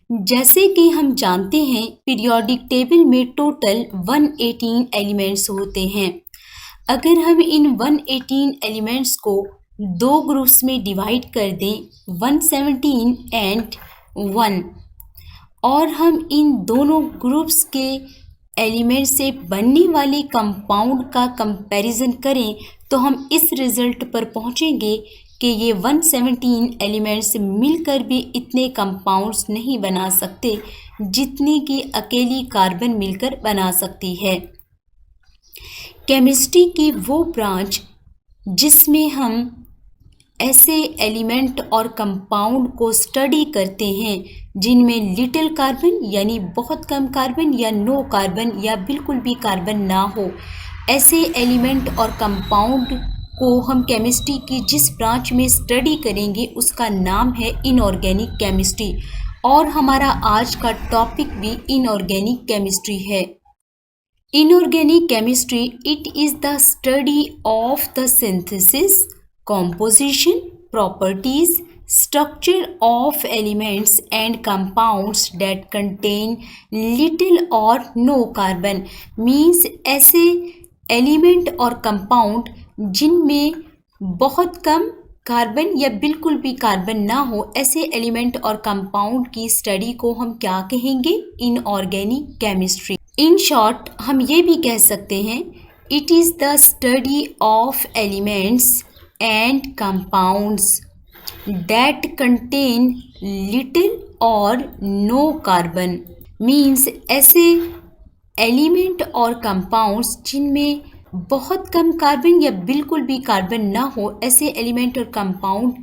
जैसे कि हम जानते हैं पीरियोडिक टेबल में टोटल 118 एलिमेंट्स होते हैं। अगर हम इन 118 एलिमेंट्स को दो ग्रुप्स में डिवाइड कर दें 117 एंड 1 और हम इन दोनों ग्रुप्स के एलिमेंट से बनने वाले कंपाउंड का कंपैरिजन करें तो हम इस रिजल्ट पर पहुंचेंगे कि ये 117 एलिमेंट्स मिलकर भी इतने कंपाउंड्स नहीं बना सकते जितने की अकेली कार्बन मिलकर बना सकती है। केमिस्ट्री की वो ब्रांच जिसमें हम ऐसे एलिमेंट और कंपाउंड को स्टडी करते हैं जिनमें लिटिल कार्बन यानी बहुत कम कार्बन या नो कार्बन या बिल्कुल भी कार्बन ना हो, ऐसे एलिमेंट और कंपाउंड को हम केमिस्ट्री की जिस ब्रांच में स्टडी करेंगे उसका नाम है इनऑर्गेनिक केमिस्ट्री। और हमारा आज का टॉपिक भी इनऑर्गेनिक केमिस्ट्री है। Inorganic chemistry it is the study of the synthesis, composition, properties, structure of elements and compounds that contain little or no carbon means ऐसे एलिमेंट और कंपाउंड जिनमें बहुत कम कार्बन या बिल्कुल भी कार्बन ना हो, ऐसे एलिमेंट और कंपाउंड की स्टडी को हम क्या कहेंगे? Inorganic chemistry. इन शॉर्ट हम ये भी कह सकते हैं it is the study of elements and compounds that contain little or no carbon means ऐसे एलिमेंट और कंपाउंड्स जिनमें बहुत कम कार्बन या बिल्कुल भी कार्बन ना हो, ऐसे एलिमेंट और कंपाउंड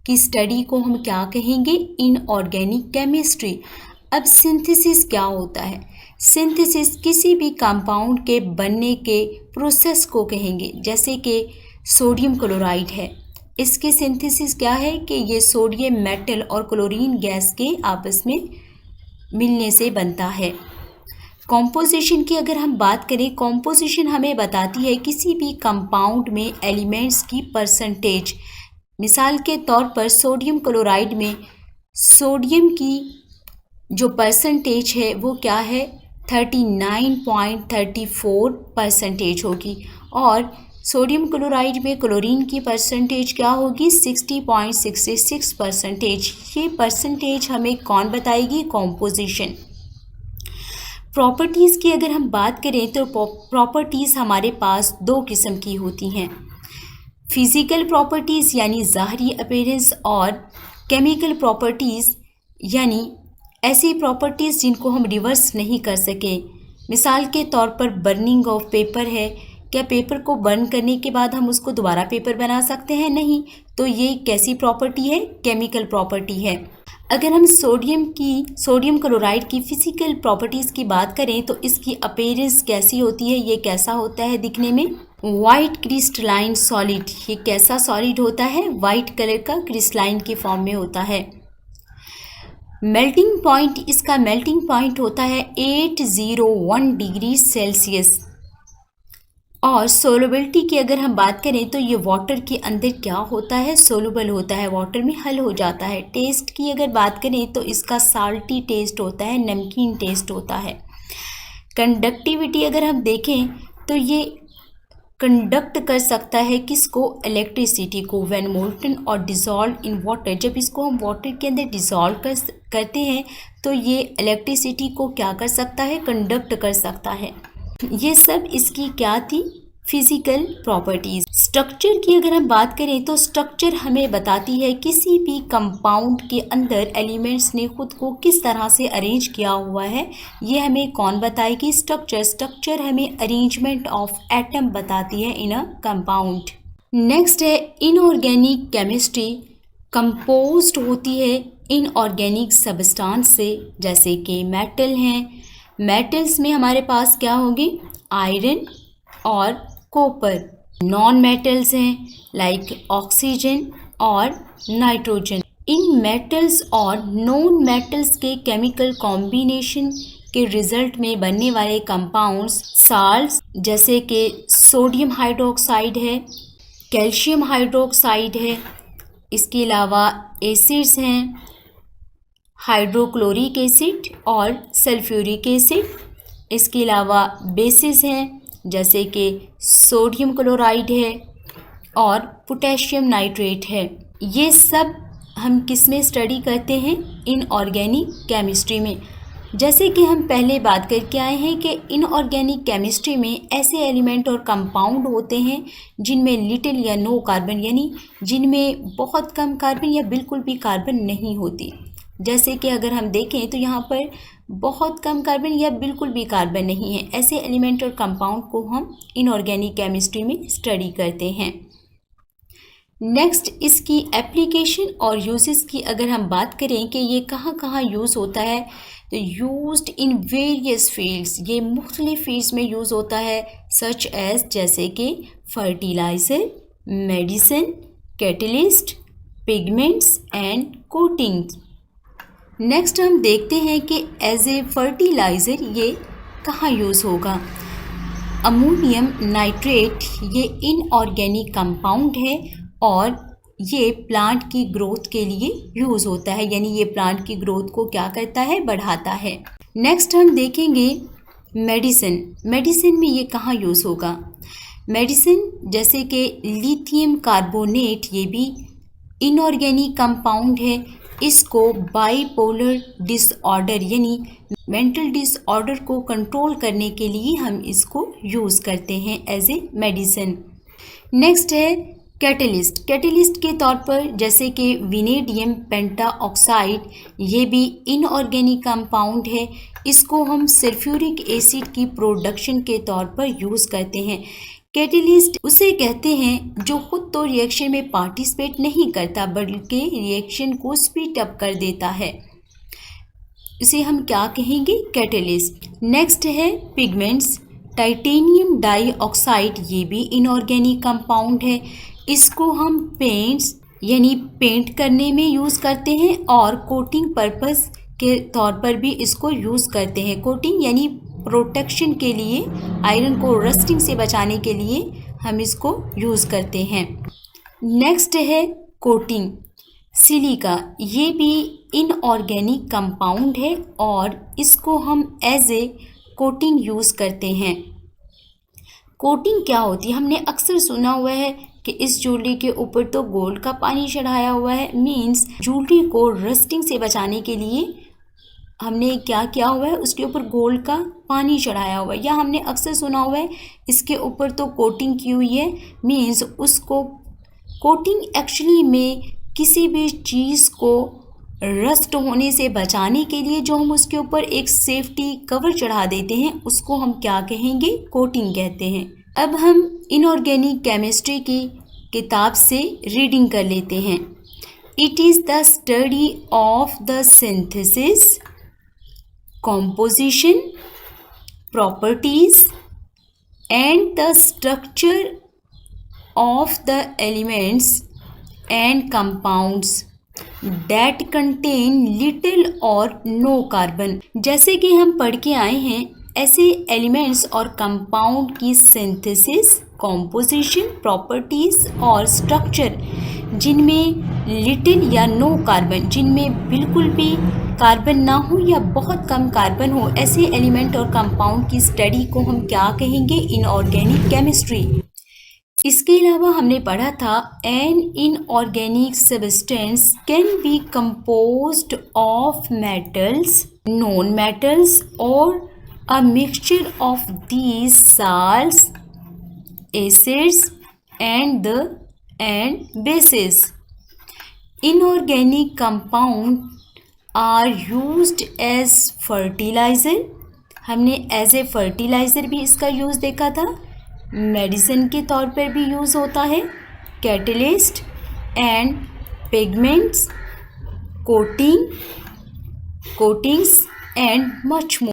की स्टडी को हम क्या कहेंगे? Inorganic chemistry. अब सिंथेसिस क्या होता है? सिंथेसिस किसी भी कंपाउंड के बनने के प्रोसेस को कहेंगे। जैसे कि सोडियम क्लोराइड है, इसके सिंथेसिस क्या है कि ये सोडियम मेटल और क्लोरीन गैस के आपस में मिलने से बनता है। कॉम्पोजिशन की अगर हम बात करें, कॉम्पोजिशन हमें बताती है किसी भी कंपाउंड में एलिमेंट्स की परसेंटेज। मिसाल के तौर पर सोडियम क्लोराइड में सोडियम की जो परसेंटेज है वो क्या है? 39.34% होगी। और सोडियम क्लोराइड में क्लोरीन की परसेंटेज क्या होगी? 60.66%। ये परसेंटेज हमें कौन बताएगी? कॉम्पोजिशन। प्रॉपर्टीज़ की अगर हम बात करें तो प्रॉपर्टीज़ हमारे पास दो किस्म की होती हैं, फिज़िकल प्रॉपर्टीज़ यानी ज़ाहरी अपीयरेंस और केमिकल प्रॉपर्टीज़ यानी ऐसी प्रॉपर्टीज़ जिनको हम रिवर्स नहीं कर सकें। मिसाल के तौर पर बर्निंग ऑफ पेपर है, क्या पेपर को बर्न करने के बाद हम उसको दोबारा पेपर बना सकते हैं? नहीं। तो ये कैसी प्रॉपर्टी है? केमिकल प्रॉपर्टी है। अगर हम सोडियम क्लोराइड की फिजिकल प्रॉपर्टीज़ की बात करें तो इसकी अपीयरेंस कैसी होती है? ये कैसा होता है दिखने में? White crystalline solid. ये कैसा सॉलिड होता है? वाइट कलर का क्रिस्टलाइन के फॉर्म में होता है। मेल्टिंग पॉइंट, इसका मेल्टिंग पॉइंट होता है 801 डिग्री सेल्सियस। और सोलबिलिटी की अगर हम बात करें तो ये वाटर के अंदर क्या होता है? सोलुबल होता है, वाटर में हल हो जाता है। टेस्ट की अगर बात करें तो इसका साल्टी टेस्ट होता है, नमकीन टेस्ट होता है। कंडक्टिविटी अगर हम देखें तो ये कंडक्ट कर सकता है किसको? इलेक्ट्रिसिटी को। व्हेन मोल्टन और डिज़ोल्व इन वाटर, जब इसको हम वाटर के अंदर डिज़ोल्व करते हैं तो ये इलेक्ट्रिसिटी को क्या कर सकता है? कंडक्ट कर सकता है। ये सब इसकी क्या थी? Physical properties. स्ट्रक्चर की अगर हम बात करें तो स्ट्रक्चर हमें बताती है किसी भी कंपाउंड के अंदर एलिमेंट्स ने खुद को किस तरह से अरेंज किया हुआ है, ये हमें कौन बताएगी? स्ट्रक्चर हमें अरेंजमेंट ऑफ एटम बताती है इन अ कंपाउंड। नेक्स्ट है इनऑर्गेनिक केमिस्ट्री। कंपोज्ड होती है इनऑर्गेनिक सब्सटेंस से, जैसे कि मेटल हैं। मेटल्स में हमारे पास क्या होगी? आयरन और कॉपर। नॉन मेटल्स हैं लाइक ऑक्सीजन और नाइट्रोजन। इन मेटल्स और नॉन मेटल्स के केमिकल कॉम्बिनेशन के रिजल्ट में बनने वाले कंपाउंड्स साल्ट्स, जैसे कि सोडियम हाइड्रोक्साइड है, कैल्शियम हाइड्रोक्साइड है, इसके अलावा एसिड्स हैं, हाइड्रोक्लोरिक एसिड और सल्फ्यूरिक एसिड। इसके अलावा बेसिस हैं जैसे कि सोडियम क्लोराइड है और पोटेशियम नाइट्रेट है। ये सब हम किस में स्टडी करते हैं? इनऑर्गेनिक केमिस्ट्री में। जैसे कि हम पहले बात करके आए हैं कि इनऑर्गेनिक केमिस्ट्री में ऐसे एलिमेंट और कंपाउंड होते हैं जिनमें लिटिल या नो कार्बन, यानी जिनमें बहुत कम कार्बन या बिल्कुल भी कार्बन नहीं होती। जैसे कि अगर हम देखें तो यहाँ पर बहुत कम कार्बन या बिल्कुल भी कार्बन नहीं है। ऐसे एलिमेंट और कंपाउंड को हम इनऑर्गेनिक केमिस्ट्री में स्टडी करते हैं। नेक्स्ट, इसकी एप्लीकेशन और यूजेस की अगर हम बात करें कि ये कहाँ कहाँ यूज़ होता है, तो यूज्ड इन वेरियस फील्ड्स, ये मुख्तलिफ फील्ड्स में यूज़ होता है, सच एज जैसे कि fertiliser, medicine, catalyst, pigments and coatings. Next हम देखते हैं कि एज ए फर्टिलाइज़र ये कहाँ यूज़ होगा। अमोनियम नाइट्रेट ये इनऑर्गेनिक कंपाउंड है और ये प्लांट की ग्रोथ के लिए यूज़ होता है, यानी ये प्लांट की ग्रोथ को क्या करता है? बढ़ाता है। नेक्स्ट हम देखेंगे मेडिसिन। मेडिसिन में ये कहाँ यूज़ होगा? मेडिसिन जैसे कि लिथियम कार्बोनेट, ये भी इनऑर्गेनिक कंपाउंड है। इसको बाइपोलर डिसऑर्डर यानी मेंटल डिसऑर्डर को कंट्रोल करने के लिए हम इसको यूज़ करते हैं एज ए मेडिसिन। नेक्स्ट है कैटलिस्ट। कैटलिस्ट के तौर पर जैसे कि विनेडियम पेंटाऑक्साइड, ये भी इनऑर्गेनिक कंपाउंड है। इसको हम सल्फ्यूरिक एसिड की प्रोडक्शन के तौर पर यूज़ करते हैं। कैटलिस्ट उसे कहते हैं जो खुद तो रिएक्शन में पार्टिसिपेट नहीं करता बल्कि रिएक्शन को स्पीड अप कर देता है, इसे हम क्या कहेंगे? कैटलिस्ट। नेक्स्ट है पिगमेंट्स। टाइटेनियम डाइऑक्साइड ये भी इनऑर्गेनिक कंपाउंड है। इसको हम पेंट्स यानी पेंट करने में यूज़ करते हैं और कोटिंग पर्पस के तौर पर भी इसको यूज़ करते हैं। कोटिंग यानी प्रोटेक्शन के लिए, आयरन को रस्टिंग से बचाने के लिए हम इसको यूज़ करते हैं। नेक्स्ट है कोटिंग। सिलिका ये भी इनऑर्गेनिक कंपाउंड है और इसको हम एज ए कोटिंग यूज़ करते हैं। कोटिंग क्या होती है? हमने अक्सर सुना हुआ है कि इस ज्वेलरी के ऊपर तो गोल्ड का पानी चढ़ाया हुआ है, मीन्स ज्वेलरी को रस्टिंग से बचाने के लिए हमने क्या किया हुआ है? उसके ऊपर गोल्ड का पानी चढ़ाया हुआ है। या हमने अक्सर सुना हुआ है इसके ऊपर तो कोटिंग की हुई है, मीन्स उसको कोटिंग एक्चुअली में किसी भी चीज़ को रस्ट होने से बचाने के लिए जो हम उसके ऊपर एक सेफ्टी कवर चढ़ा देते हैं उसको हम क्या कहेंगे? कोटिंग कहते हैं। अब हम इनऑर्गेनिक केमिस्ट्री की किताब से रीडिंग कर लेते हैं। It is the study of the synthesis, composition, properties and the structure of the elements and compounds that contain little or no carbon। जैसे कि हम पढ़ के आए हैं, ऐसे एलिमेंट्स और कंपाउंड की सिंथेसिस, कॉम्पोजिशन, प्रॉपर्टीज और स्ट्रक्चर जिनमें लिटिल या नो कार्बन, जिनमें बिल्कुल भी कार्बन ना हो या बहुत कम कार्बन हो, ऐसे एलिमेंट और कंपाउंड की स्टडी को हम क्या कहेंगे? Inorganic chemistry. इसके अलावा हमने पढ़ा था an inorganic substance can be composed of metals, non metals और a mixture of these salts, acids and bases. Inorganic compounds are used as fertilizer। हमने एज ए फर्टिलाइज़र भी इसका यूज़ देखा था। मेडिसिन के तौर पर भी यूज़ होता है। Catalyst and pigments, coatings and much more.